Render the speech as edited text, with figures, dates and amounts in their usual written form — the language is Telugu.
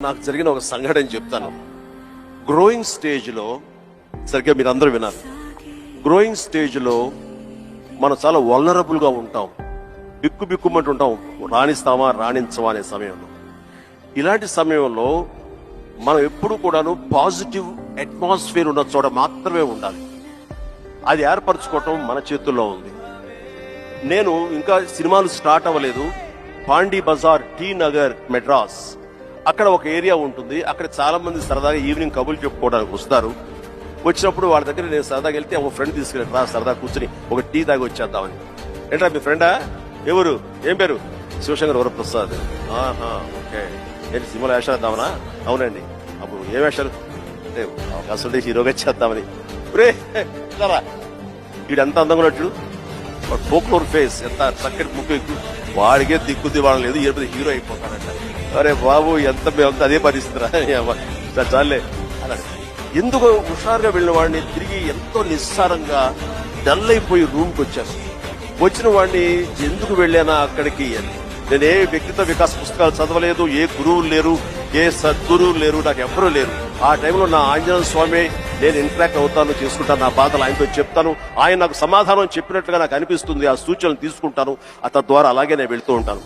నాకు జరిగిన ఒక సంఘటన చెప్తాను. గ్రోయింగ్ స్టేజ్లో సరిగ్గా మీరు అందరూ విన్నారు. గ్రోయింగ్ స్టేజ్లో మనం చాలా వల్నరబుల్గా ఉంటాం, బిక్కుమంటుంటాం, రాణిస్తామా రాణించమా అనే సమయంలో. ఇలాంటి సమయంలో మనం ఎప్పుడు కూడాను పాజిటివ్ అట్మాస్ఫియర్ ఉన్న చోట మాత్రమే ఉండాలి. అది ఏర్పరచుకోవటం మన చేతుల్లో ఉంది. నేను ఇంకా సినిమాలు స్టార్ట్ అవ్వలేదు. పాండీ బజార్, టీ నగర్, మెడ్రాస్, అక్కడ ఒక ఏరియా ఉంటుంది. అక్కడ చాలా మంది సరదాగా ఈవినింగ్ కబుర్లు చెప్పుకోవడానికి వస్తారు. వచ్చినప్పుడు వాళ్ళ దగ్గర నేను సరదాగా వెళ్తే ఒక ఫ్రెండ్ తీసుకెళ్ళి సరదా కూర్చుని ఒక టీ తాగి వచ్చేద్దామని. ఏంట్రా మీ ఫ్రెండా? ఎవరు? ఏం పేరు? శివశంకర్ వరప్రసాద్. ఓకే, ఏంటి సినిమాలో వేషాలు వేద్దామనా? అవునండి. అప్పుడు ఏ వేషాలు అంటే అసలు హీరోగా చేద్దామని. వీడు ఎంత అందంగా ఉన్నట్టు, ఫోక్లోర్ ఫేస్, ఎంత చక్కటి ముక్కు, వాడికే దిక్కు వాళ్ళం లేదు, ఏ హీరో అయిపోతాడంట. అరే బాబు, ఎంత అదే పరిస్థితి చాలే అలా. ఎందుకు హుషారుగా వెళ్ళిన వాడిని తిరిగి ఎంతో నిస్సారంగా డల్ అయిపోయి రూమ్కి వచ్చాను. వచ్చిన వాడిని ఎందుకు వెళ్ళానా అక్కడికి, నేను ఏ వ్యక్తిత్వ వికాస పుస్తకాలు చదవలేదు, ఏ గురువులు లేరు, ఏ సద్గురువులు లేరు, నాకు ఎవ్వరూ లేరు. ఆ టైంలో నా ఆంజనేయ స్వామి నేను ఇంటరాక్ట్ అవుతాను, చేసుకుంటాను, నా బాధలు ఆయనతో చెప్తాను, ఆయన నాకు సమాధానం చెప్పినట్లుగా నాకు అనిపిస్తుంది, ఆ సూచనలు తీసుకుంటాను, తద్వారా అలాగే నేను వెళ్తూ ఉంటాను.